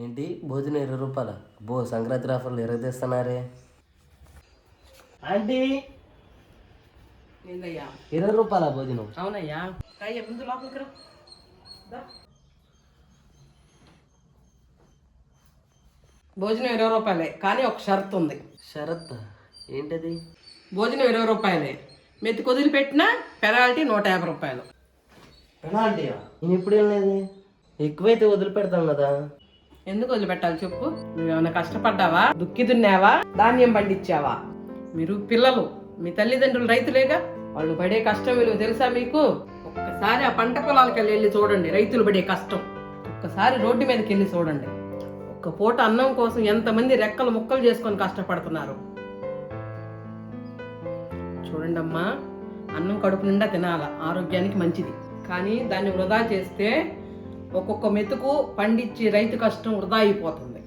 ఏంటి భోజనం 20 రూపాయల? అబ్బో సంక్రాంతి ఆఫర్లు తెస్తున్నారే ఆంటీ. ఏందయ్యా 20 రూపాయల భోజనం? అవునయ్యా. ముందు లోపలికి రా. భోజనం 20 రూపాయలే, కానీ ఒక షరతు ఉంది. షరత్ ఏంటది? భోజనం 20 రూపాయలే, మెత్తి కుదిరి పెట్టినా పెనాల్టీ 150 రూపాయలు. పెనాల్టీయా? నేను ఎప్పుడేం లేదు. ఎక్కువైతే వదిలిపెడతాం కదా. ఎందుకు వదిలిపెట్టాలి చెప్పు? నువ్వేమైనా కష్టపడ్డావా, దుక్కి దున్నావా, ధాన్యం పండించావా? మీరు పిల్లలు, మీ తల్లిదండ్రులు రైతులేగా. వాళ్ళు పడే కష్టం విలువ తెలుసా మీకు? ఒక్కసారి ఆ పంట పొలాలకు వెళ్ళి చూడండి, రైతులు పడే కష్టం. ఒక్కసారి రోడ్డు మీదకి వెళ్ళి చూడండి. ఒక్క పూట అన్నం కోసం ఎంతమంది రెక్కలు ముక్కలు చేసుకొని కష్టపడుతున్నారు చూడండి అమ్మా. అన్నం కడుపు నిండా తినాల, ఆరోగ్యానికి మంచిది. కానీ దాన్ని వృధా చేస్తే ఒక్కొక్క మెతుకు పండించి రైతు కష్టం వృధా అయిపోతుంది.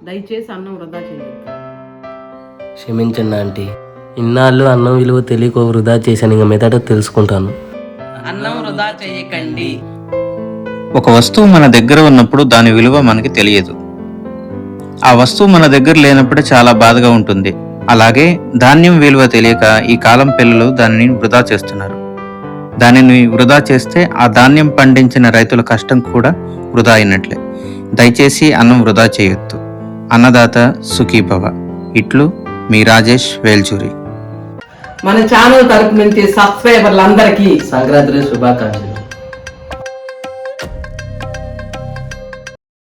దయచేసి అన్నం వృధా చేయొద్దు. క్షమించండి ఆంటీ, ఇన్నాళ్ళు అన్నం విలువ తెలియక వృధా చేశాను. ఇంక మెదట తెలుసుకుంటాను. అన్నం వృధా చేయకండి. ఒక వస్తువు మన దగ్గర ఉన్నప్పుడు దాని విలువ మనకి తెలియదు. ఆ వస్తువు మన దగ్గర లేనప్పుడే చాలా బాధగా ఉంటుంది. అలాగే ధాన్యం విలువ తెలియక ఈ కాలం పిల్లలు దానిని వృధా చేస్తున్నారు. దానిని వృధా చేస్తే ఆ ధాన్యం పండించిన రైతుల కష్టం కూడా వృధా అయినట్లే. దయచేసి అన్నం వృధా చేయొద్దు. అన్నదాత సుఖీభవ. ఇట్లు మీ రాజేష్ వేల్చూరి. మన ఛానల్ తరపు నుంచి సబ్స్క్రైబర్లందరికీ సంక్రాంతి శుభాకాంక్షలు.